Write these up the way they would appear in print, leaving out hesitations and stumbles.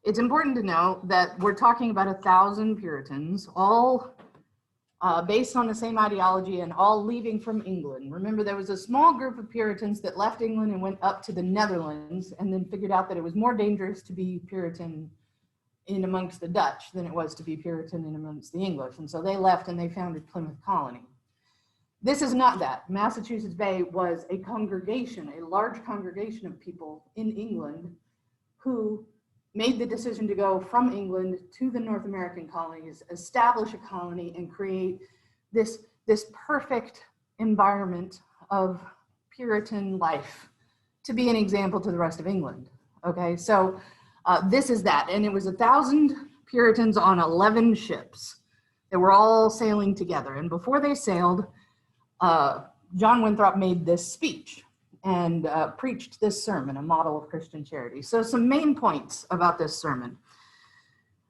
It's important to know that we're talking about 1,000 Puritans, all based on the same ideology and all leaving from England. Remember, there was a small group of Puritans that left England and went up to the Netherlands and then figured out that it was more dangerous to be Puritan in amongst the Dutch than it was to be Puritan in amongst the English. And so they left and they founded Plymouth Colony. This is not that. Massachusetts Bay was a congregation, a large congregation of people in England who made the decision to go from England to the North American colonies, establish a colony, and create this perfect environment of Puritan life to be an example to the rest of England. Okay, so this is that. And it was 1,000 Puritans on 11 ships that were all sailing together. And before they sailed, John Winthrop made this speech and preached this sermon, a model of Christian charity. So some main points about this sermon.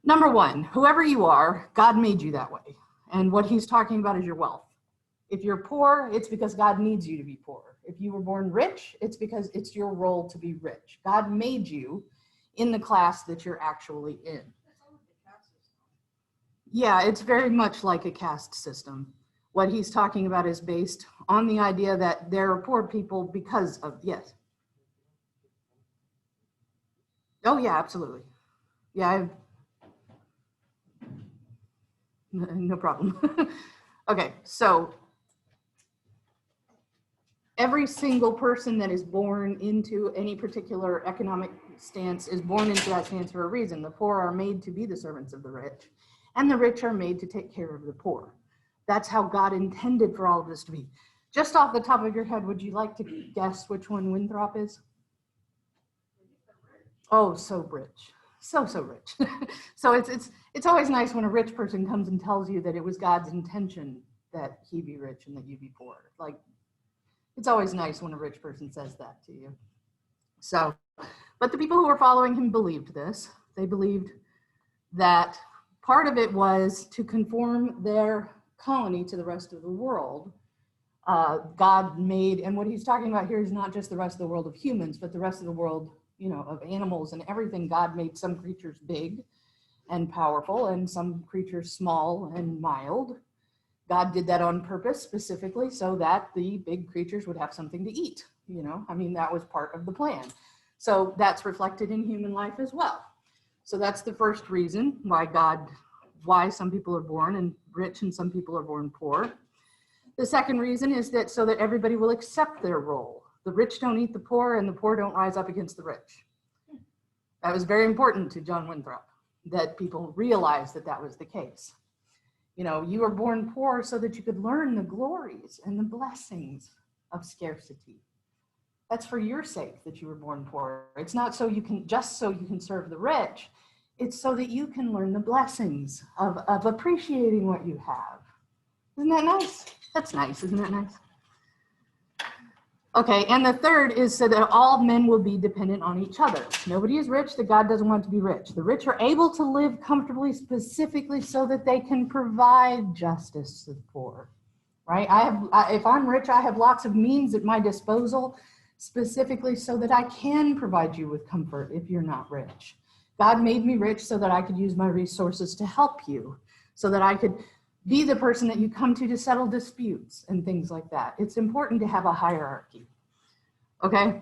Number one, whoever you are, God made you that way. And what he's talking about is your wealth. If you're poor, it's because God needs you to be poor. If you were born rich, it's because it's your role to be rich. God made you in the class that you're actually in. Yeah, it's very much like a caste system. What he's talking about is based on the idea that there are poor people because of, yes. Oh yeah, absolutely. Yeah, no problem. Okay, so every single person that is born into any particular economic stance is born into that stance for a reason. The poor are made to be the servants of the rich, and the rich are made to take care of the poor. That's how God intended for all of this to be. Just off the top of your head, would you like to guess which one Winthrop is? Oh, so rich. So rich. So it's always nice when a rich person comes and tells you that it was God's intention that he be rich and that you be poor. Like, it's always nice when a rich person says that to you. So, but the people who were following him believed this. They believed that part of it was to conform their colony to the rest of the world. God made, and what he's talking about here is not just the rest of the world of humans, but the rest of the world, you know, of animals and everything. God made some creatures big and powerful and some creatures small and mild. God did that on purpose specifically so that the big creatures would have something to eat. You know, I mean, that was part of the plan. So that's reflected in human life as well. So that's the first reason why some people are born and rich and some people are born poor. The second reason is that so that everybody will accept their role. The rich don't eat the poor and the poor don't rise up against the rich. That was very important to John Winthrop, that people realized that that was the case. You know, you were born poor so that you could learn the glories and the blessings of scarcity. That's for your sake that you were born poor. It's not so you can serve the rich. It's so that you can learn the blessings of appreciating what you have. Isn't that nice? That's nice, isn't that nice? Okay, and the third is so that all men will be dependent on each other. Nobody is rich that God doesn't want to be rich. The rich are able to live comfortably specifically so that they can provide justice to the poor, right? If I'm rich, I have lots of means at my disposal specifically so that I can provide you with comfort if you're not rich. God made me rich so that I could use my resources to help you, so that I could be the person that you come to settle disputes and things like that. It's important to have a hierarchy, okay?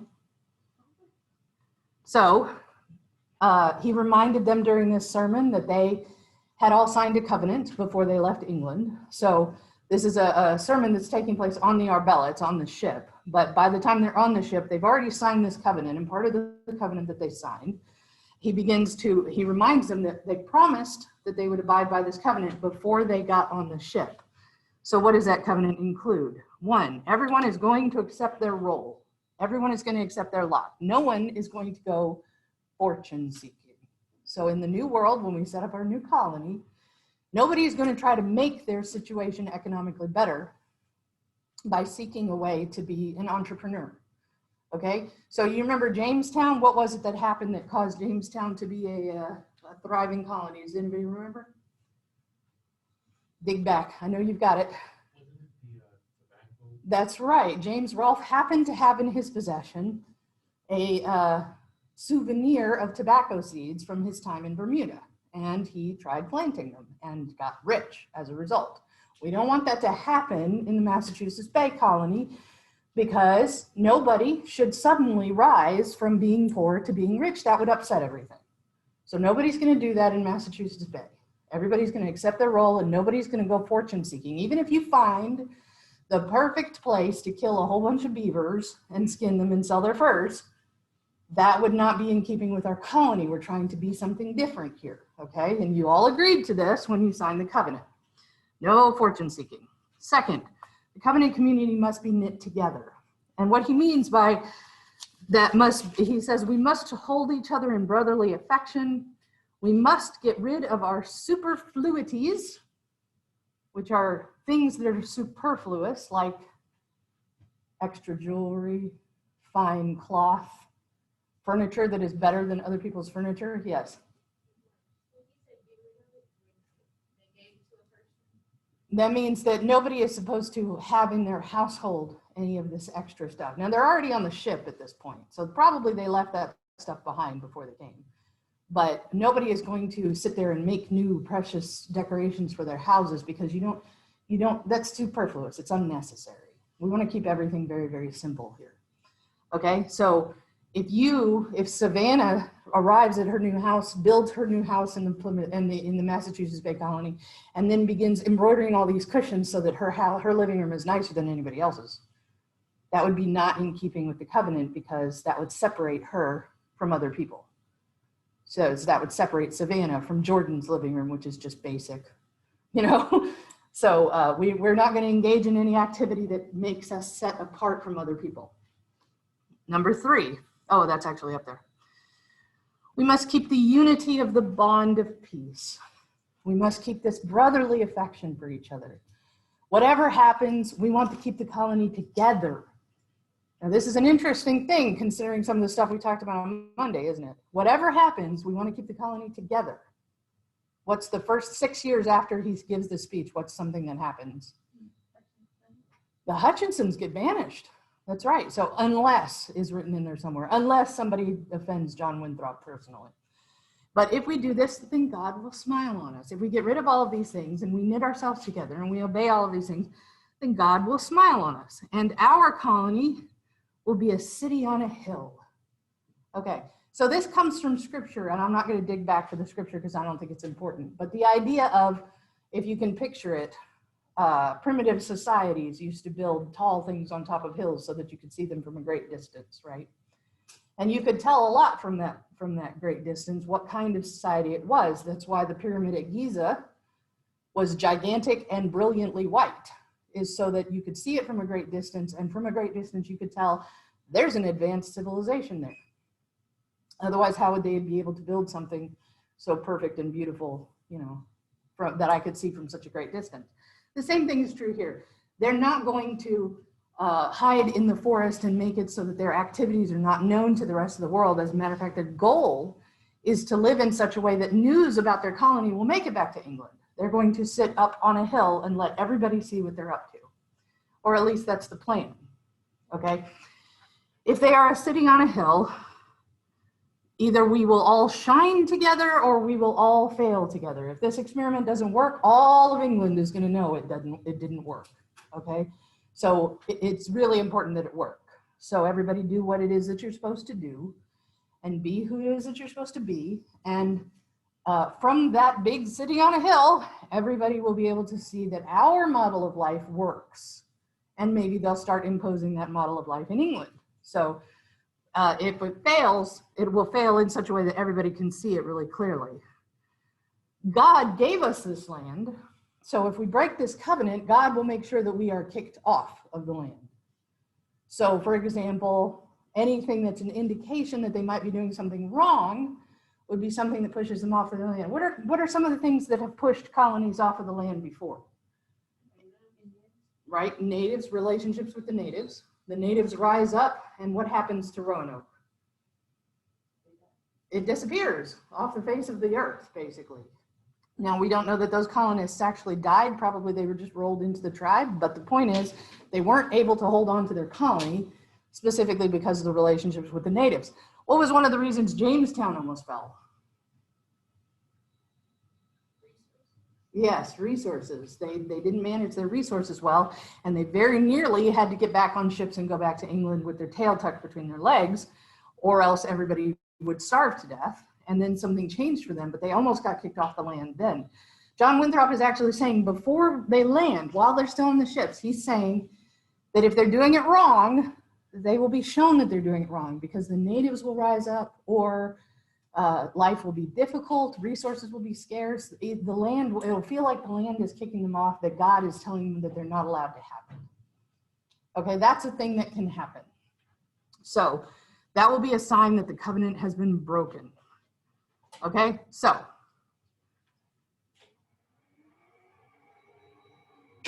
So he reminded them during this sermon that they had all signed a covenant before they left England. So this is a sermon that's taking place on the Arbella, it's on the ship. But by the time they're on the ship, they've already signed this covenant, and part of the covenant that they signed, he reminds them that they promised that they would abide by this covenant before they got on the ship. So what does that covenant include? One, everyone is going to accept their role. Everyone is going to accept their lot. No one is going to go fortune seeking. So in the new world, when we set up our new colony, nobody is going to try to make their situation economically better by seeking a way to be an entrepreneur. Okay, so you remember Jamestown? What was it that happened that caused Jamestown to be a thriving colony? Does anybody remember? Dig back. I know you've got it. That's right. James Rolfe happened to have in his possession a souvenir of tobacco seeds from his time in Bermuda. And he tried planting them and got rich as a result. We don't want that to happen in the Massachusetts Bay Colony, because nobody should suddenly rise from being poor to being rich. That would upset everything. So nobody's going to do that in Massachusetts Bay. Everybody's going to accept their role, and nobody's going to go fortune seeking. Even if you find the perfect place to kill a whole bunch of beavers and skin them and sell their furs, that would not be in keeping with our colony. We're trying to be something different here, okay? And you all agreed to this when you signed the covenant. No fortune seeking. Second, the covenant community must be knit together. And what he means by that he says we must hold each other in brotherly affection. We must get rid of our superfluities, which are things that are superfluous, like extra jewelry, fine cloth, furniture that is better than other people's furniture. Yes. That means that nobody is supposed to have in their household any of this extra stuff. Now, they're already on the ship at this point, so probably they left that stuff behind before they came. But nobody is going to sit there and make new precious decorations for their houses, because you don't, that's superfluous. It's unnecessary. We want to keep everything very, very simple here. Okay, so if Savannah arrives at her new house, builds her new house in the Massachusetts Bay Colony, and then begins embroidering all these cushions so that her living room is nicer than anybody else's, that would be not in keeping with the covenant, because that would separate her from other people. So that would separate Savannah from Jordan's living room, which is just basic, you know? So we're not going to engage in any activity that makes us set apart from other people. Number 3. Oh, that's actually up there. We must keep the unity of the bond of peace. We must keep this brotherly affection for each other. Whatever happens, we want to keep the colony together. Now, this is an interesting thing considering some of the stuff we talked about on Monday, isn't it? Whatever happens, we want to keep the colony together. What's the first 6 years after he gives the speech? What's something that happens? The Hutchinsons get banished. That's right. So unless is written in there somewhere, unless somebody offends John Winthrop personally. But if we do this, then God will smile on us. If we get rid of all of these things and we knit ourselves together and we obey all of these things, then God will smile on us. And our colony will be a city on a hill. Okay, so this comes from scripture, and I'm not going to dig back for the scripture because I don't think it's important. But the idea of, if you can picture it, primitive societies used to build tall things on top of hills so that you could see them from a great distance, right? And you could tell a lot from that great distance what kind of society it was. That's why the pyramid at Giza was gigantic and brilliantly white, is so that you could see it from a great distance, and from a great distance you could tell there's an advanced civilization there. Otherwise, how would they be able to build something so perfect and beautiful, you know, that I could see from such a great distance? The same thing is true here. They're not going to hide in the forest and make it so that their activities are not known to the rest of the world. As a matter of fact, their goal is to live in such a way that news about their colony will make it back to England. They're going to sit up on a hill and let everybody see what they're up to. Or at least that's the plan, okay? If they are sitting on a hill, either we will all shine together or we will all fail together. If this experiment doesn't work, all of England is going to know it didn't work, okay? So it's really important that it work. So everybody do what it is that you're supposed to do and be who it is that you're supposed to be. And from that big city on a hill, everybody will be able to see that our model of life works. And maybe they'll start imposing that model of life in England. So if it fails, it will fail in such a way that everybody can see it really clearly. God gave us this land. So if we break this covenant, God will make sure that we are kicked off of the land. So for example, anything that's an indication that they might be doing something wrong would be something that pushes them off of the land. What are some of the things that have pushed colonies off of the land before? Right, natives, relationships with the natives. The natives rise up, and what happens to Roanoke? It disappears off the face of the earth, basically. Now, we don't know that those colonists actually died. Probably they were just rolled into the tribe. But the point is, they weren't able to hold on to their colony, specifically because of the relationships with the natives. What was one of the reasons Jamestown almost fell? Yes, resources. They didn't manage their resources well, and they very nearly had to get back on ships and go back to England with their tail tucked between their legs, or else everybody would starve to death. And then something changed for them, but they almost got kicked off the land then. John Winthrop is actually saying before they land, while they're still in the ships, he's saying that if they're doing it wrong, they will be shown that they're doing it wrong because the natives will rise up, or life will be difficult, resources will be scarce. The land, it'll feel like the land is kicking them off, that God is telling them that they're not allowed to happen. Okay, that's a thing that can happen. So that will be a sign that the covenant has been broken. Okay, so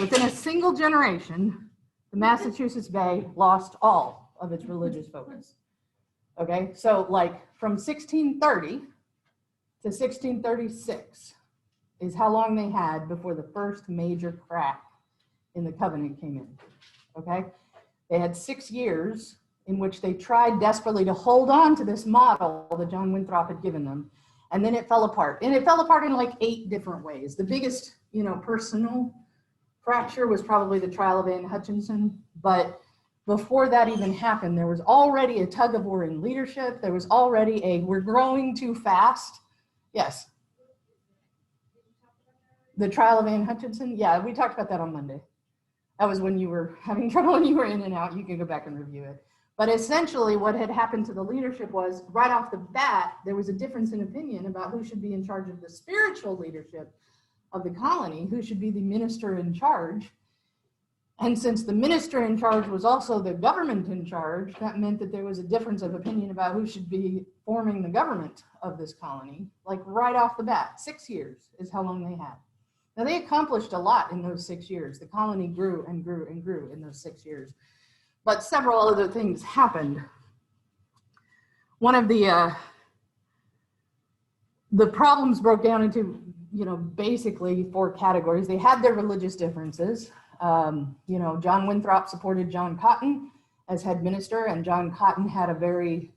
within a single generation, the Massachusetts Bay lost all of its religious focus. Okay, so like from 1630 to 1636 is how long they had before the first major crack in the covenant came in. Okay, they had 6 years in which they tried desperately to hold on to this model that John Winthrop had given them, and then it fell apart. And it fell apart in like 8 different ways. The biggest, personal fracture was probably the trial of Anne Hutchinson, but before that even happened, there was already a tug of war in leadership. There was already a, we're growing too fast. Yes. The trial of Anne Hutchinson. Yeah, we talked about that on Monday. That was when you were having trouble and you were in and out. You can go back and review it. But essentially what had happened to the leadership was right off the bat, there was a difference in opinion about who should be in charge of the spiritual leadership of the colony, who should be the minister in charge. And since the minister in charge was also the government in charge, that meant that there was a difference of opinion about who should be forming the government of this colony, like right off the bat. 6 years is how long they had. Now they accomplished a lot in those 6 years. The colony grew and grew and grew in those 6 years. But several other things happened. One of the problems broke down into, basically 4 categories. They had their religious differences. John Winthrop supported John Cotton as head minister, and John Cotton had a very,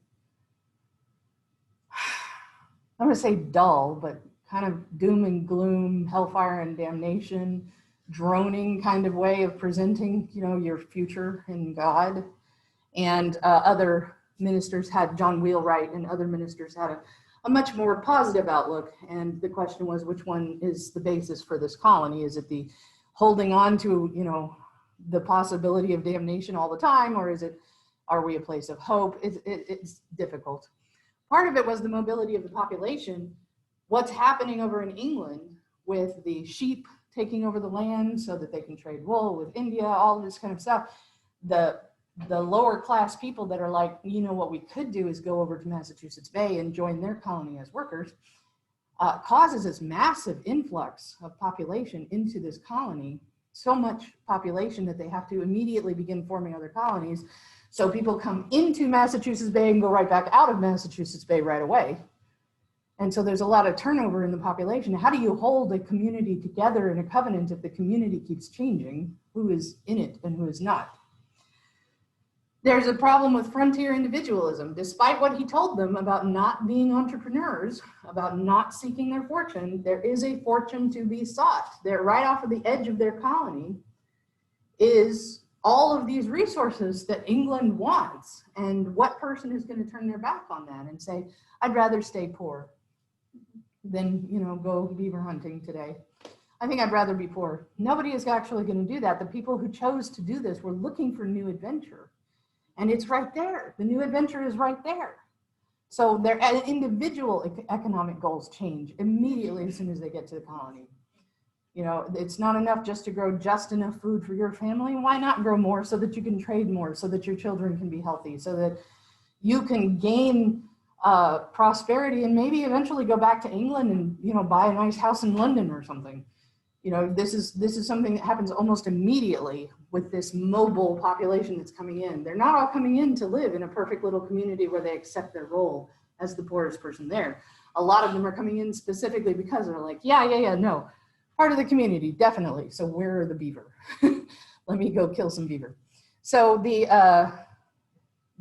I'm going to say dull, but kind of doom and gloom, hellfire and damnation, droning kind of way of presenting, your future in God. And other ministers had, John Wheelwright and other ministers had a much more positive outlook. And the question was, which one is the basis for this colony? Is it the holding on to, the possibility of damnation all the time, or are we a place of hope? It's difficult. Part of it was the mobility of the population. What's happening over in England with the sheep taking over the land so that they can trade wool with India, all this kind of stuff. The lower class people that are like, what we could do is go over to Massachusetts Bay and join their colony as workers, causes this massive influx of population into this colony, so much population that they have to immediately begin forming other colonies. So people come into Massachusetts Bay and go right back out of Massachusetts Bay right away. And so there's a lot of turnover in the population. How do you hold a community together in a covenant if the community keeps changing? Who is in it and who is not? There's a problem with frontier individualism. Despite what he told them about not being entrepreneurs, about not seeking their fortune, there is a fortune to be sought. They're right off of the edge of their colony is all of these resources that England wants. And what person is going to turn their back on that and say, I'd rather stay poor than, go beaver hunting today. I think I'd rather be poor. Nobody is actually going to do that. The people who chose to do this were looking for new adventure. And it's right there. The new adventure is right there. So their individual economic goals change immediately as soon as they get to the colony. It's not enough just to grow just enough food for your family. Why not grow more so that you can trade more, so that your children can be healthy, so that you can gain prosperity and maybe eventually go back to England and, buy a nice house in London or something. This is something that happens almost immediately with this mobile population that's coming in. They're not all coming in to live in a perfect little community where they accept their role as the poorest person there. A lot of them are coming in specifically because they're like, no, part of the community, definitely. So where are the beaver? Let me go kill some beaver. So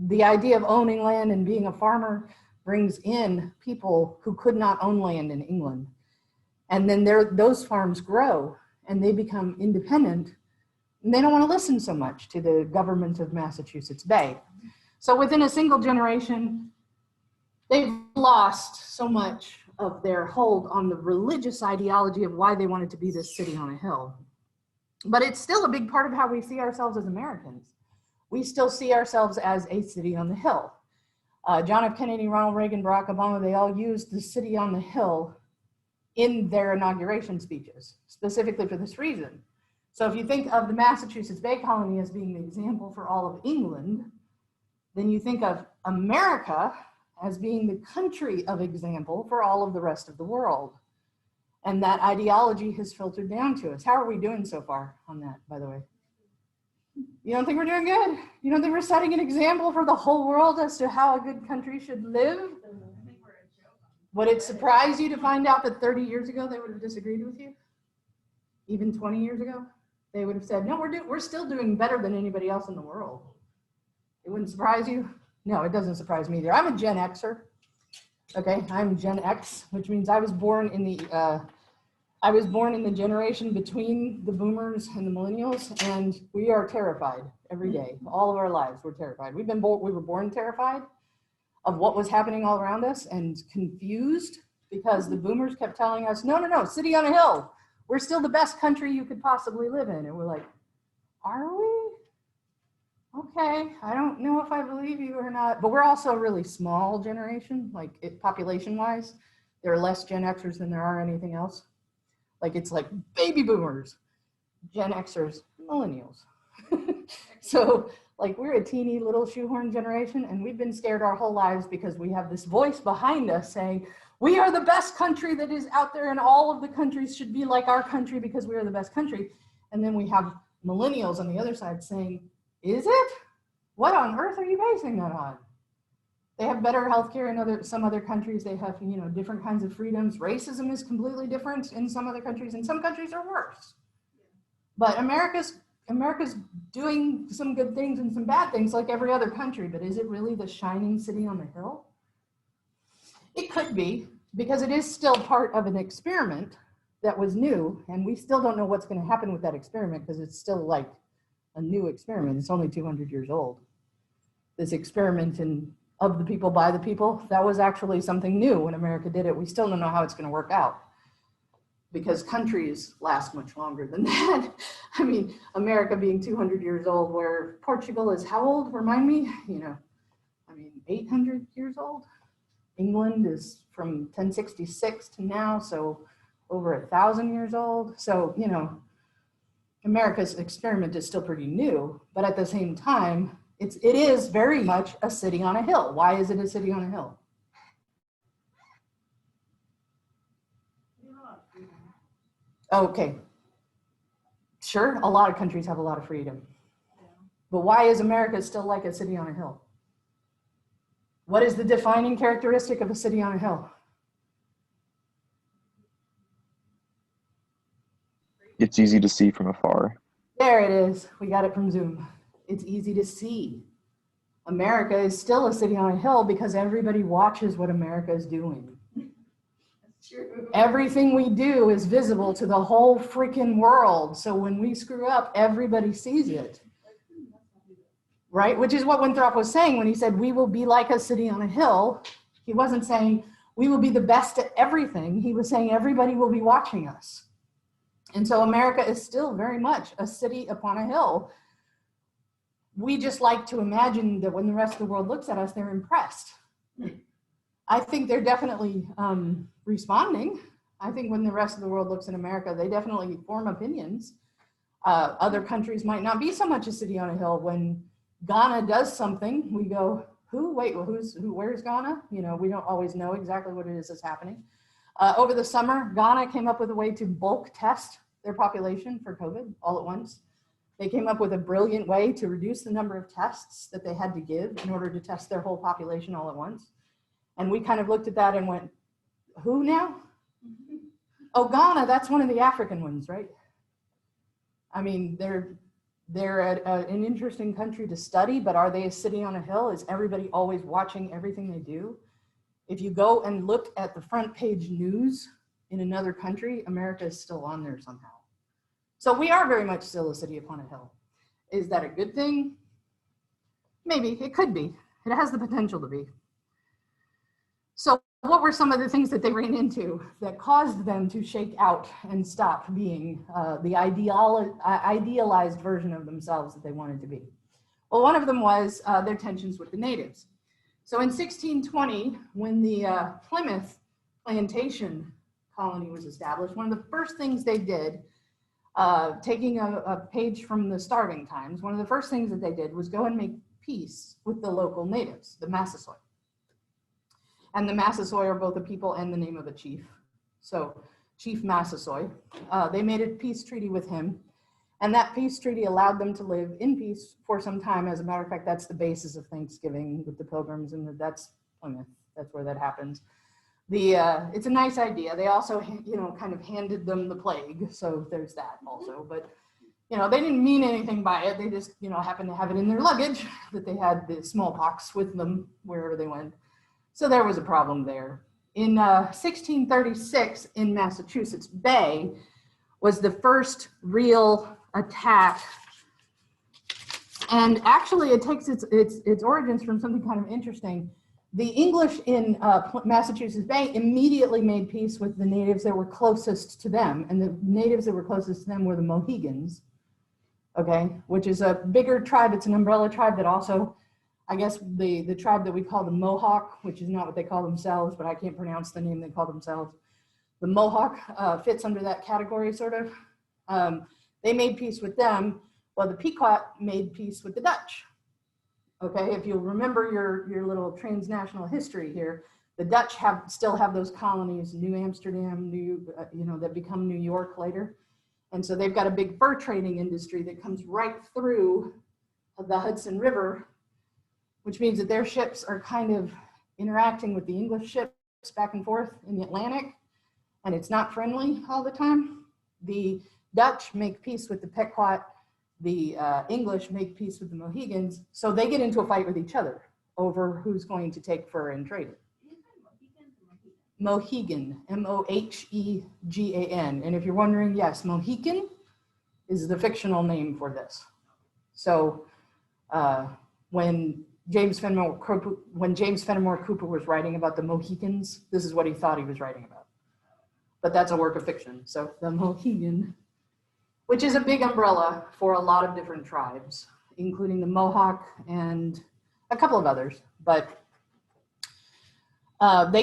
The idea of owning land and being a farmer brings in people who could not own land in England. And then those farms grow and they become independent, and they don't want to listen so much to the government of Massachusetts Bay. So within a single generation, they've lost so much of their hold on the religious ideology of why they wanted to be this city on a hill. But it's still a big part of how we see ourselves as Americans. We still see ourselves as a city on the hill. John F. Kennedy, Ronald Reagan, Barack Obama, they all used the city on the hill in their inauguration speeches, specifically for this reason. So if you think of the Massachusetts Bay Colony as being the example for all of England, then you think of America as being the country of example for all of the rest of the world. And that ideology has filtered down to us. How are we doing so far on that, by the way? You don't think we're doing good? You don't think we're setting an example for the whole world as to how a good country should live? Would it surprise you to find out that 30 years ago they would have disagreed with you? Even 20 years ago? They would have said, no, we're still doing better than anybody else in the world. It wouldn't surprise you? No, it doesn't surprise me either. I'm a Gen Xer. Okay, I'm Gen X, which means I was born in the generation between the boomers and the millennials, and we are terrified every day. All of our lives, we're terrified. We were born terrified of what was happening all around us and confused because the boomers kept telling us, no, city on a hill. We're still the best country you could possibly live in. And we're like, are we? Okay, I don't know if I believe you or not, but we're also a really small generation, like population-wise. There are less Gen Xers than there are anything else. Like it's like baby boomers, Gen Xers, millennials. So like we're a teeny little shoehorn generation, and we've been scared our whole lives because we have this voice behind us saying, we are the best country that is out there, and all of the countries should be like our country because we are the best country. And then we have millennials on the other side saying, is it? What on earth are you basing that on? They have better healthcare in some other countries. They have, different kinds of freedoms. Racism is completely different in some other countries, and some countries are worse. But America's doing some good things and some bad things like every other country, but is it really the shining city on the hill? It could be, because it is still part of an experiment that was new, and we still don't know what's going to happen with that experiment because it's still like a new experiment. It's only 200 years old. This experiment of the people by the people, that was actually something new when America did it. We still don't know how it's going to work out because countries last much longer than that. I mean, America being 200 years old, where Portugal is how old? Remind me, 800 years old. England is from 1066 to now, so over 1,000 years old. So, America's experiment is still pretty new, but at the same time, it is very much a city on a hill. Why is it a city on a hill? Okay. Sure, a lot of countries have a lot of freedom. But why is America still like a city on a hill? What is the defining characteristic of a city on a hill? It's easy to see from afar. There it is. We got it from Zoom. It's easy to see. America is still a city on a hill because everybody watches what America is doing. That's true. Everything we do is visible to the whole freaking world. So when we screw up, everybody sees it. Right? Which is what Winthrop was saying when he said, we will be like a city on a hill. He wasn't saying we will be the best at everything. He was saying everybody will be watching us. And so America is still very much a city upon a hill. We just like to imagine that when the rest of the world looks at us, they're impressed. I think they're definitely responding. I think when the rest of the world looks at America, they definitely form opinions. Other countries might not be so much a city on a hill. When Ghana does something, we go, who? Wait, where's Ghana? We don't always know exactly what it is that's happening. Over the summer, Ghana came up with a way to bulk test their population for COVID all at once. They came up with a brilliant way to reduce the number of tests that they had to give in order to test their whole population all at once. And we kind of looked at that and went, who now? Oh, Ghana, that's one of the African ones, right? I mean, they're an interesting country to study, but are they a city on a hill? Is everybody always watching everything they do? If you go and look at the front page news in another country, America is still on there somehow. So we are very much still a city upon a hill. Is that a good thing? Maybe, it could be. It has the potential to be. So what were some of the things that they ran into that caused them to shake out and stop being the idealized version of themselves that they wanted to be? Well, one of them was their tensions with the natives. So in 1620, when the Plymouth plantation colony was established, one of the first things they did, taking a page from the Starving Times, one of the first things that they did was go and make peace with the local natives, the Massasoit. And the Massasoit are both a people and the name of a chief. So Chief Massasoit, they made a peace treaty with him. And that peace treaty allowed them to live in peace for some time. As a matter of fact, that's the basis of Thanksgiving with the Pilgrims, and that's Plymouth. That's where that happens. It's a nice idea. They also, kind of handed them the plague. So there's that also. But, they didn't mean anything by it. They just, happened to have it in their luggage that they had the smallpox with them wherever they went. So there was a problem there. In 1636 in Massachusetts Bay was the first real attack. And actually it takes its origins from something kind of interesting. The English in Massachusetts Bay immediately made peace with the natives that were closest to them. And the natives that were closest to them were the Mohegans, okay, which is a bigger tribe. It's an umbrella tribe that also, I guess the tribe that we call the Mohawk, which is not what they call themselves, but I can't pronounce the name they call themselves. The Mohawk fits under that category, sort of. They made peace with them, while the Pequot made peace with the Dutch. Okay, if you'll remember your little transnational history here, the Dutch still have those colonies, New Amsterdam, that become New York later. And so they've got a big fur trading industry that comes right through the Hudson River, which means that their ships are kind of interacting with the English ships back and forth in the Atlantic, and it's not friendly all the time. The Dutch make peace with the Pequot, the English make peace with the Mohegans, so they get into a fight with each other over who's going to take fur and trade it. Mohegan, M-O-H-E-G-A-N. And if you're wondering, yes, Mohican is the fictional name for this. So when James Fenimore Cooper was writing about the Mohicans, this is what he thought he was writing about. But that's a work of fiction. So the Mohegan, which is a big umbrella for a lot of different tribes, including the Mohawk and a couple of others. But they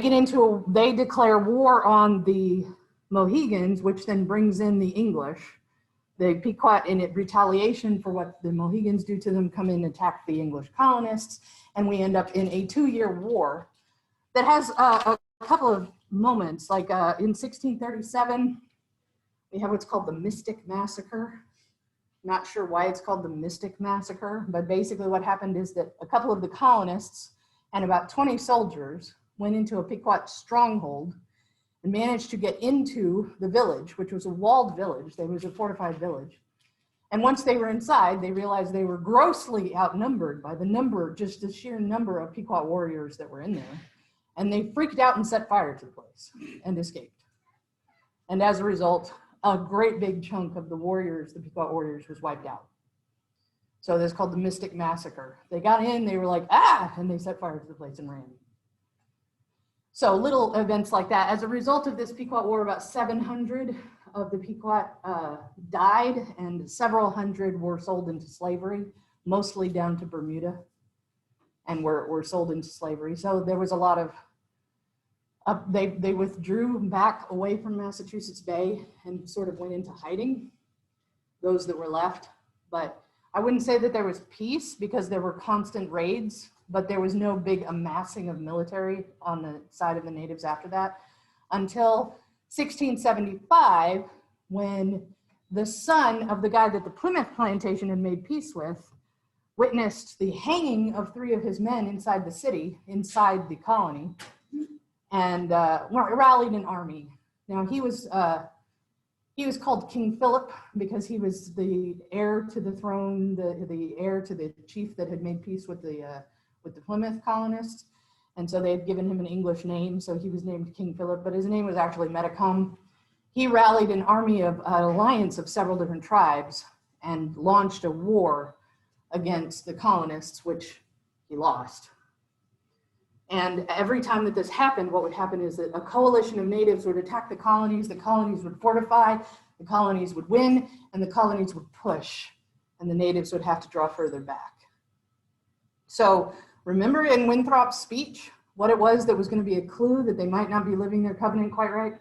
declare war on the Mohegans, which then brings in the English. The Pequot, in retaliation for what the Mohegans do to them, come in and attack the English colonists, and we end up in a 2-year war that has a couple of moments. Like in 1637, we have what's called the Mystic Massacre. Not sure why it's called the Mystic Massacre, but basically what happened is that a couple of the colonists and about 20 soldiers went into a Pequot stronghold and managed to get into the village, which was a walled village. There was a fortified village. And once they were inside, they realized they were grossly outnumbered by just the sheer number of Pequot warriors that were in there. And they freaked out and set fire to the place and escaped. And as a result, a great big chunk of the Pequot warriors, was wiped out. So this is called the Mystic Massacre. They got in, they were like, ah, and they set fire to the place and ran. So little events like that. As a result of this Pequot War, about 700 of the Pequot died, and several hundred were sold into slavery, mostly down to Bermuda, and were sold into slavery. So there was a lot of, they withdrew back away from Massachusetts Bay and sort of went into hiding, those that were left. But I wouldn't say that there was peace, because there were constant raids, but there was no big amassing of military on the side of the natives after that, until 1675, when the son of the guy that the Plymouth plantation had made peace with witnessed the hanging of 3 of his men inside the city, inside the colony, and rallied an army. Now he was He was called King Philip because he was the heir to the throne, the heir to the chief that had made peace with the Plymouth colonists. And so they had given him an English name, so he was named King Philip, but his name was actually Metacom. He rallied an army of an alliance of several different tribes and launched a war against the colonists, which he lost. And every time that this happened, what would happen is that a coalition of natives would attack the colonies would fortify, the colonies would win, and the colonies would push, and the natives would have to draw further back. So remember in Winthrop's speech, what it was that was going to be a clue that they might not be living their covenant quite right?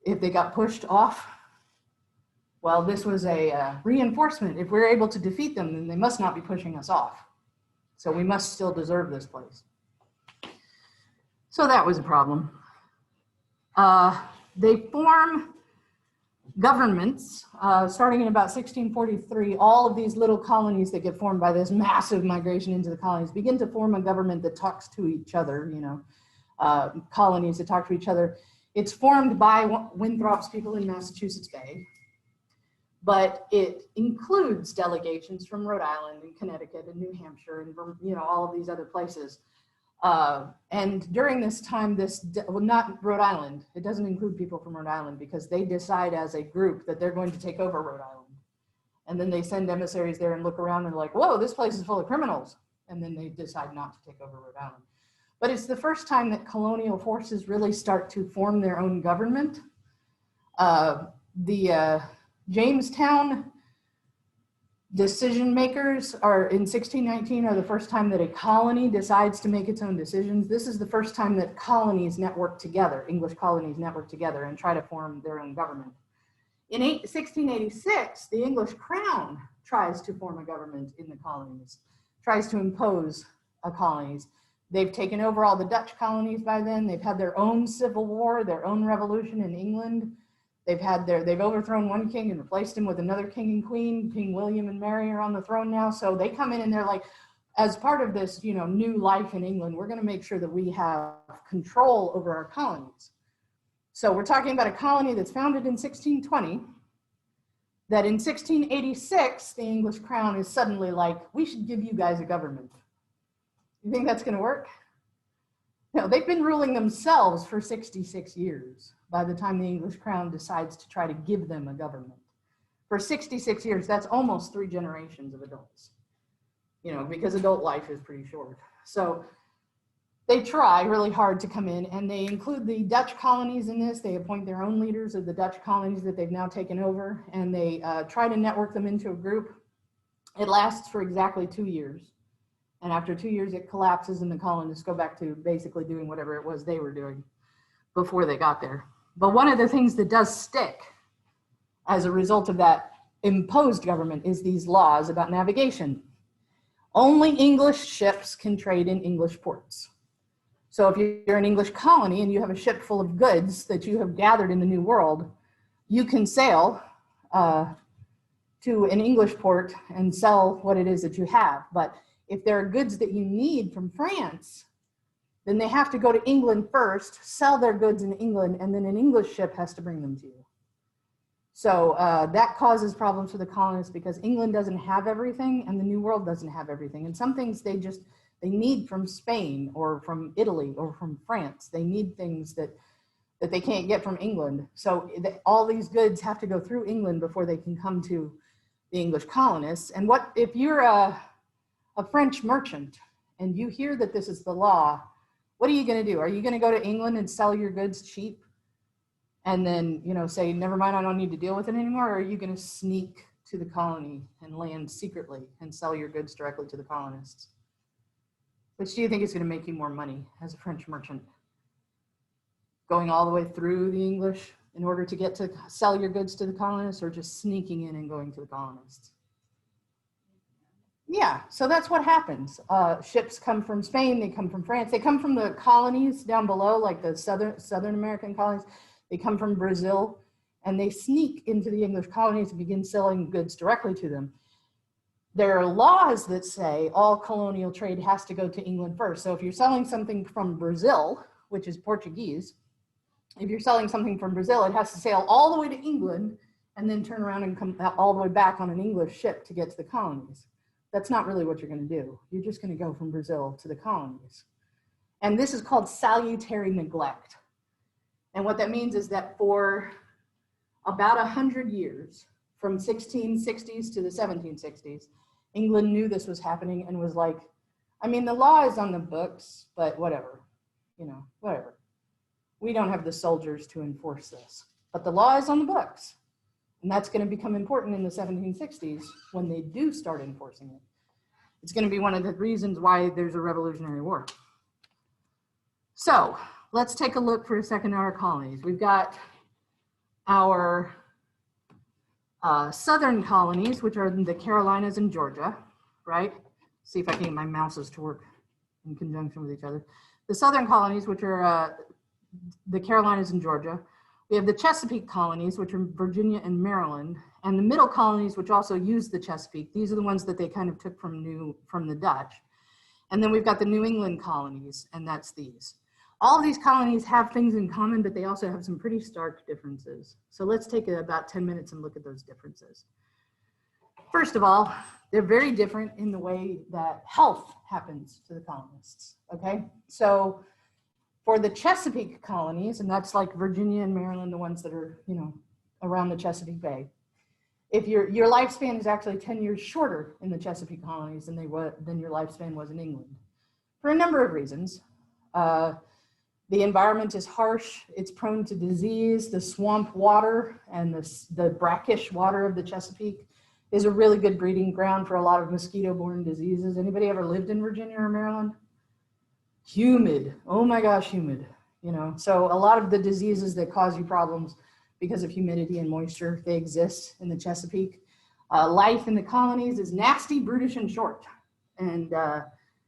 If they got pushed off? Well, this was a reinforcement. If we're able to defeat them, then they must not be pushing us off. So we must still deserve this place. So that was a problem. They form governments, starting in about 1643. All of these little colonies that get formed by this massive migration into the colonies begin to form a government that talks to each other, colonies that talk to each other. It's formed by Winthrop's people in Massachusetts Bay, but it includes delegations from Rhode Island and Connecticut and New Hampshire and all of these other places. And during this time, not Rhode Island, it doesn't include people from Rhode Island because they decide as a group that they're going to take over Rhode Island. And then they send emissaries there and look around and like, whoa, this place is full of criminals. And then they decide not to take over Rhode Island. But it's the first time that colonial forces really start to form their own government. Jamestown decision makers are in 1619 are the first time that a colony decides to make its own decisions. This is the first time that colonies network together, English colonies network together and try to form their own government. In 1686, the English crown tries to form a government in the colonies, tries to impose colonies. They've taken over all the Dutch colonies by then. They've had their own civil war, their own revolution in England. They've overthrown one king and replaced him with another king and queen. King William and Mary are on the throne now. So they come in and they're like, as part of this, new life in England, we're going to make sure that we have control over our colonies. So we're talking about a colony that's founded in 1620, that in 1686, the English crown is suddenly like, we should give you guys a government. You think that's going to work? No, they've been ruling themselves for 66 years by the time the English crown decides to try to give them a government. For 66 years, that's almost 3 generations of adults, because adult life is pretty short. So they try really hard to come in, and they include the Dutch colonies in this. They appoint their own leaders of the Dutch colonies that they've now taken over, and they try to network them into a group. It lasts for exactly 2 years. And after 2 years, it collapses and the colonists go back to basically doing whatever it was they were doing before they got there. But one of the things that does stick as a result of that imposed government is these laws about navigation. Only English ships can trade in English ports. So if you're an English colony and you have a ship full of goods that you have gathered in the New World, you can sail to an English port and sell what it is that you have. But if there are goods that you need from France, then they have to go to England first, sell their goods in England, and then an English ship has to bring them to you. So that causes problems for the colonists because England doesn't have everything and the New World doesn't have everything. And some things they need from Spain or from Italy or from France. They need things that they can't get from England. So all these goods have to go through England before they can come to the English colonists. And what if you're a French merchant and you hear that this is the law, what are you going to do? Are you going to go to England and sell your goods cheap and then, say, never mind, I don't need to deal with it anymore? Or are you going to sneak to the colony and land secretly and sell your goods directly to the colonists? Which do you think is going to make you more money as a French merchant? Going all the way through the English in order to get to sell your goods to the colonists, or just sneaking in and going to the colonists? Yeah, so that's what happens. Ships come from Spain, they come from France, they come from the colonies down below, like the Southern American colonies. They come from Brazil, and they sneak into the English colonies and begin selling goods directly to them. There are laws that say all colonial trade has to go to England first. So if you're selling something from Brazil, which is Portuguese, if you're selling something from Brazil, it has to sail all the way to England and then turn around and come all the way back on an English ship to get to the colonies. That's not really what you're going to do. You're just going to go from Brazil to the colonies. And this is called salutary neglect. And what that means is that for about 100 years, from 1660s to the 1760s, England knew this was happening and was like, I mean, the law is on the books, but whatever, you know, whatever. We don't have the soldiers to enforce this, but the law is on the books. And that's going to become important in the 1760s when they do start enforcing it. It's going to be one of the reasons why there's a Revolutionary War. So let's take a look for a second at our colonies. We've got our southern colonies, which are the Carolinas and Georgia, right? See if I can get my mouses to work in conjunction with each other. The southern colonies, which are the Carolinas and Georgia. We have the Chesapeake colonies, which are Virginia and Maryland, and the middle colonies, which also use the Chesapeake. These are the ones that they kind of took from the Dutch. And then we've got the New England colonies, and that's these. All of these colonies have things in common, but they also have some pretty stark differences. So let's take about 10 minutes and look at those differences. First of all, they're very different in the way that health happens to the colonists, okay? So for the Chesapeake colonies, and that's like Virginia and Maryland, the ones that are, you know, around the Chesapeake Bay, if your lifespan is actually 10 years shorter in the Chesapeake colonies than your lifespan was in England, for a number of reasons. The environment is harsh, it's prone to disease, the swamp water and the brackish water of the Chesapeake is a really good breeding ground for a lot of mosquito-borne diseases. Anybody ever lived in Virginia or Maryland? Humid, oh my gosh, humid, you know. So a lot of the diseases that cause you problems because of humidity and moisture, they exist in the Chesapeake. Life in the colonies is nasty, brutish, and short. And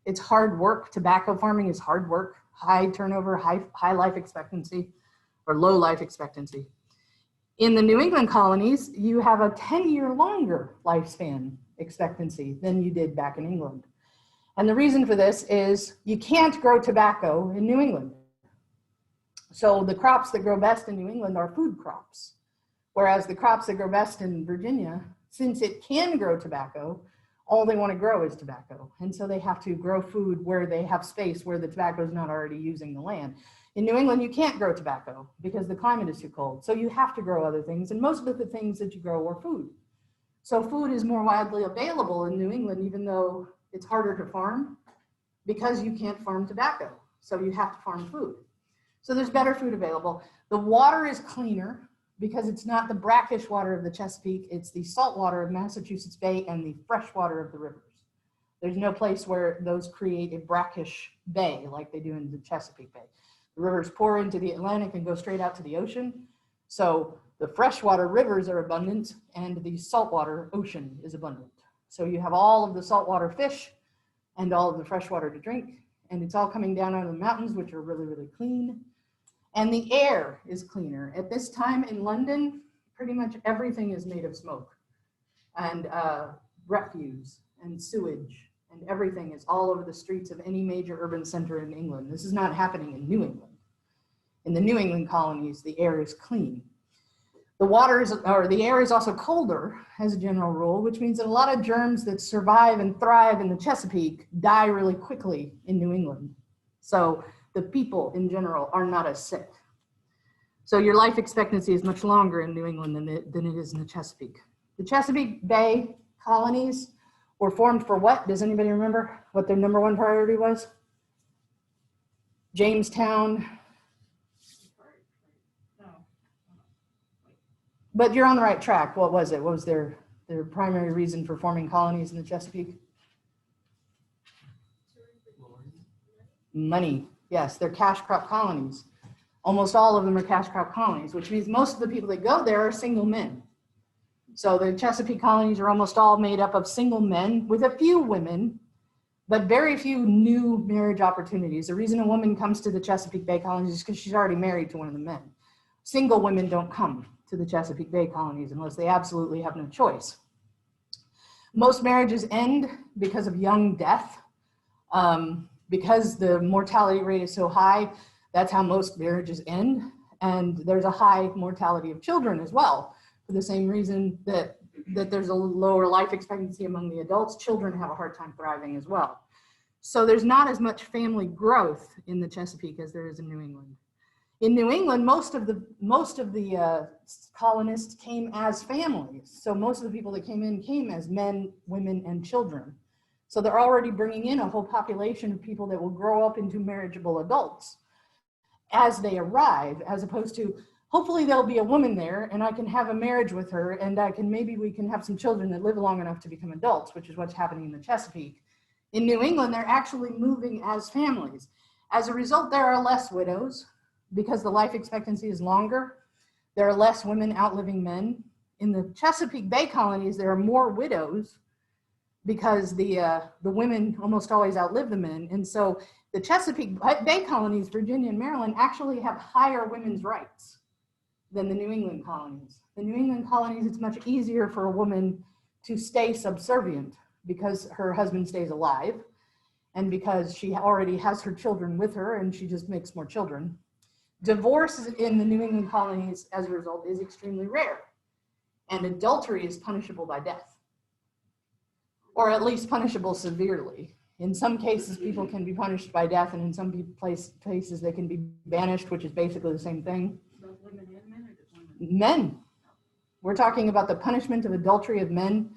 it's hard work. Tobacco farming is hard work, high turnover, high life expectancy, or low life expectancy. In the New England colonies, you have a 10-year longer lifespan expectancy than you did back in England. And the reason for this is you can't grow tobacco in New England. So the crops that grow best in New England are food crops, whereas the crops that grow best in Virginia, since it can grow tobacco, all they want to grow is tobacco. And so they have to grow food where they have space where the tobacco is not already using the land. In New England, you can't grow tobacco because the climate is too cold. So you have to grow other things. And most of the things that you grow are food. So food is more widely available in New England, even though it's harder to farm because you can't farm tobacco. So you have to farm food. So there's better food available. The water is cleaner because it's not the brackish water of the Chesapeake, it's the salt water of Massachusetts Bay and the fresh water of the rivers. There's no place where those create a brackish bay like they do in the Chesapeake Bay. The rivers pour into the Atlantic and go straight out to the ocean. So the freshwater rivers are abundant and the saltwater ocean is abundant. So you have all of the saltwater fish and all of the freshwater to drink, and it's all coming down out of the mountains, which are really, really clean. And the air is cleaner. At this time in London, pretty much everything is made of smoke and refuse and sewage, and everything is all over the streets of any major urban center in England. This is not happening in New England. In the New England colonies, the air is clean. The air is also colder as a general rule, which means that a lot of germs that survive and thrive in the Chesapeake die really quickly in New England. So the people in general are not as sick. So your life expectancy is much longer in New England than it is in the Chesapeake. The Chesapeake Bay colonies were formed for what? Does anybody remember what their number one priority was? Jamestown. But you're on the right track. What was it? What was their primary reason for forming colonies in the Chesapeake? Money. Yes, they're cash crop colonies. Almost all of them are cash crop colonies, which means most of the people that go there are single men. So the Chesapeake colonies are almost all made up of single men with a few women, but very few new marriage opportunities. The reason a woman comes to the Chesapeake Bay colonies is because she's already married to one of the men. Single women don't come to the Chesapeake Bay colonies unless they absolutely have no choice. Most marriages end because of young death. Because the mortality rate is so high, that's how most marriages end. And there's a high mortality of children as well, for the same reason that there's a lower life expectancy among the adults. Children have a hard time thriving as well. So there's not as much family growth in the Chesapeake as there is in New England. In New England, most of the colonists came as families. So most of the people that came as men, women, and children. So they're already bringing in a whole population of people that will grow up into marriageable adults as they arrive, as opposed to, hopefully there'll be a woman there and I can have a marriage with her and maybe we can have some children that live long enough to become adults, which is what's happening in the Chesapeake. In New England, they're actually moving as families. As a result, there are less widows because the life expectancy is longer. There are less women outliving men. In the Chesapeake Bay colonies, there are more widows because the women almost always outlive the men. And so the Chesapeake Bay colonies, Virginia and Maryland, actually have higher women's rights than the New England colonies. The New England colonies, it's much easier for a woman to stay subservient because her husband stays alive and because she already has her children with her and she just makes more children. Divorce in the New England colonies, as a result, is extremely rare. And adultery is punishable by death, or at least punishable severely. In some cases, people can be punished by death, and in some places they can be banished, which is basically the same thing. Women and men, or just women? Men. We're talking about the punishment of adultery of men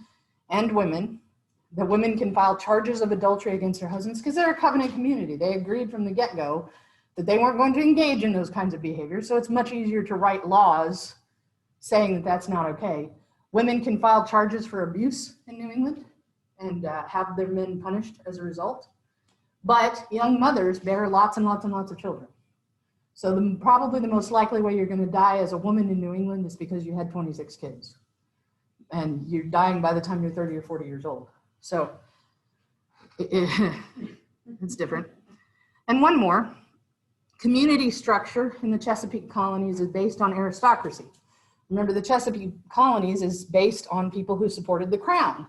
and women. The women can file charges of adultery against their husbands because they're a covenant community. They agreed from the get-go that they weren't going to engage in those kinds of behaviors. So it's much easier to write laws saying that that's not okay. Women can file charges for abuse in New England and have their men punished as a result. But young mothers bear lots and lots and lots of children. So probably the most likely way you're going to die as a woman in New England is because you had 26 kids. And you're dying by the time you're 30 or 40 years old. So it's different. And one more, community structure in the Chesapeake colonies is based on aristocracy. Remember, the Chesapeake colonies is based on people who supported the crown.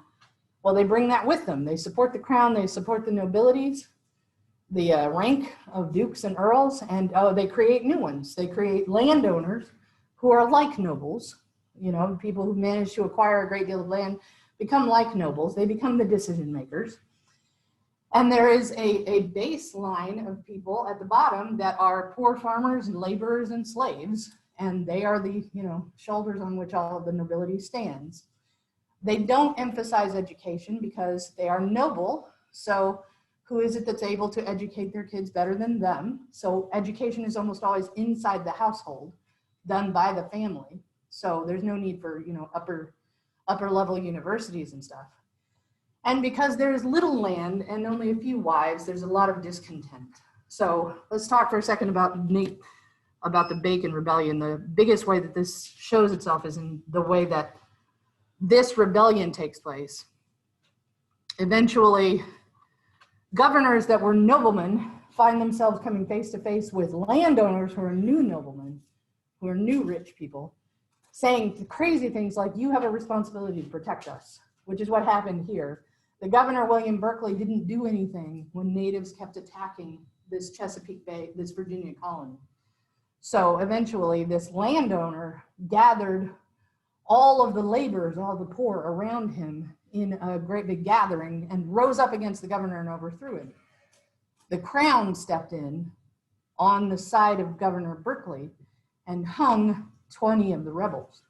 Well, they bring that with them. They support the crown, they support the nobilities, the rank of dukes and earls, and they create new ones. They create landowners who are like nobles, you know, people who manage to acquire a great deal of land become like nobles. They become the decision makers. And there is a baseline of people at the bottom that are poor farmers and laborers and slaves, and they are the, you know, shoulders on which all of the nobility stands. They don't emphasize education because they are noble. So who is it that's able to educate their kids better than them? So education is almost always inside the household, done by the family. So there's no need for, you know, upper level universities and stuff. And because there's little land and only a few wives, there's a lot of discontent. So let's talk for a second about the Bacon Rebellion. The biggest way that this shows itself is in the way that this rebellion takes place. Eventually, governors that were noblemen find themselves coming face to face with landowners who are new noblemen, who are new rich people, saying crazy things like, you have a responsibility to protect us, which is what happened here. The governor, William Berkeley, didn't do anything when natives kept attacking this Chesapeake Bay, this Virginia colony. So eventually this landowner gathered all of the laborers, all the poor around him in a great big gathering and rose up against the governor and overthrew him. The crown stepped in on the side of Governor Berkeley and hung 20 of the rebels.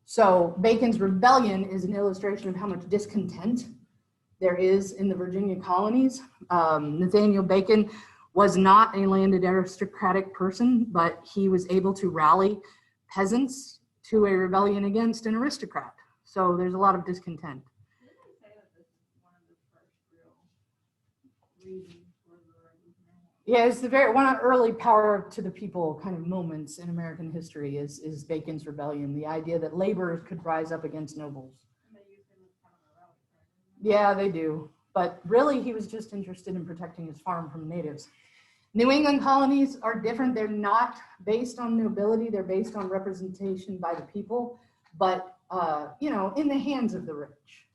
So Bacon's rebellion is an illustration of how much discontent there is in the Virginia colonies. Nathaniel Bacon was not a landed aristocratic person, but he was able to rally peasants to a rebellion against an aristocrat. So there's a lot of discontent. Did they say that this is one of the first real reasons for the revolution? Yeah, it's one of the early power to the people kind of moments in American history is Bacon's rebellion, the idea that laborers could rise up against nobles. And they used him as kind of a rally cry. Yeah, they do. But really, he was just interested in protecting his farm from natives. New England colonies are different. They're not based on nobility. They're based on representation by the people, but, you know, in the hands of the rich.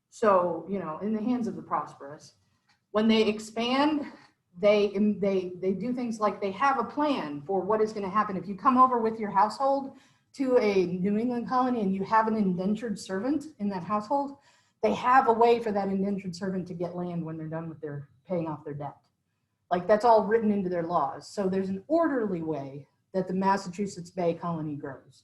So, you know, in the hands of the prosperous. When they expand, they do things like they have a plan for what is going to happen. If you come over with your household to a New England colony and you have an indentured servant in that household, they have a way for that indentured servant to get land when they're done with their paying off their debt. Like that's all written into their laws. So there's an orderly way that the Massachusetts Bay colony grows.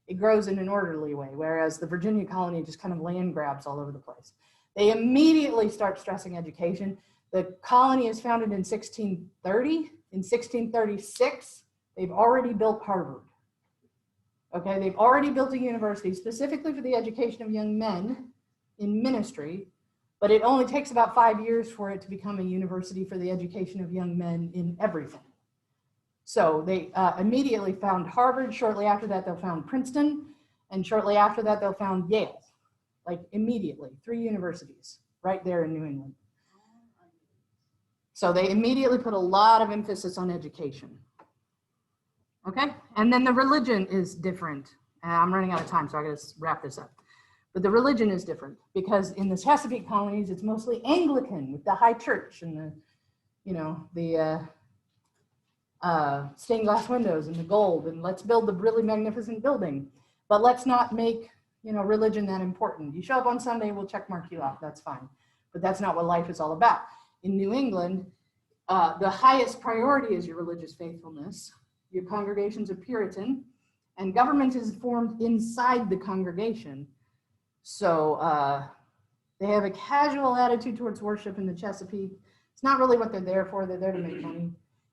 It grows in an orderly way, whereas the Virginia colony just kind of land grabs all over the place. They immediately start stressing education. The colony is founded in 1630. In 1636, they've already built Harvard. Okay, they've already built a university specifically for the education of young men in ministry, but it only takes about 5 years for it to become a university for the education of young men in everything. So they immediately found Harvard. Shortly after that, they'll found Princeton. And shortly after that, they'll found Yale. Like immediately, 3 universities right there in New England. So they immediately put a lot of emphasis on education. Okay, and then the religion is different. I'm running out of time, so I gotta wrap this up. But the religion is different because in the Chesapeake colonies, it's mostly Anglican with the high church and the, you know, the stained glass windows and the gold, and let's build the really magnificent building. But let's not make, you know, religion that important. You show up on Sunday, we'll check mark you off, that's fine. But that's not what life is all about. In New England, the highest priority is your religious faithfulness. Your congregation's a Puritan, and government is formed inside the congregation. So they have a casual attitude towards worship in the Chesapeake. It's not really what they're there for. They're there to make money.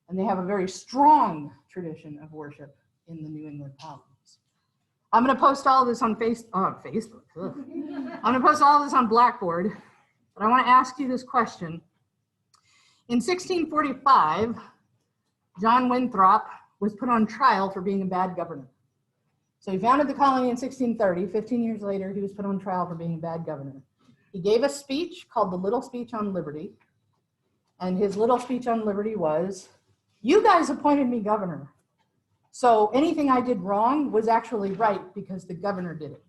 And they have a very strong tradition of worship in the New England colonies. I'm going to post all of this on Facebook. Ugh. I'm going to post all of this on Blackboard. But I want to ask you this question. In 1645, John Winthrop was put on trial for being a bad governor. So he founded the colony in 1630. 15 years later, he was put on trial for being a bad governor. He gave a speech called the Little Speech on Liberty. And his little speech on liberty was, you guys appointed me governor. So anything I did wrong was actually right because the governor did it.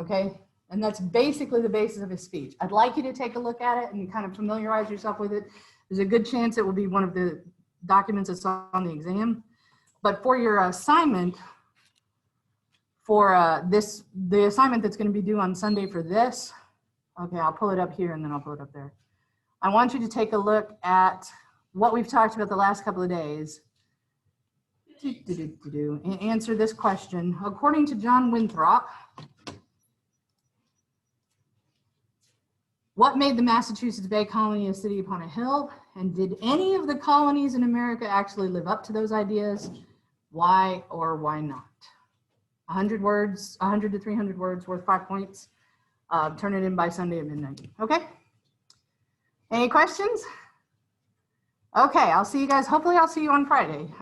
Okay? And that's basically the basis of his speech. I'd like you to take a look at it and kind of familiarize yourself with it. There's a good chance it will be one of the documents that's on the exam. But for your assignment, for the assignment that's going to be due on Sunday for this, okay, I'll pull it up here and then I'll pull it up there. I want you to take a look at what we've talked about the last couple of days and answer this question. According to John Winthrop, what made the Massachusetts Bay Colony a city upon a hill? And did any of the colonies in America actually live up to those ideas? Why or why not? 100 words, 100 to 300 words, worth 5 points. Turn it in by Sunday at midnight. Okay? Any questions? Okay, I'll see you guys. Hopefully I'll see you on Friday.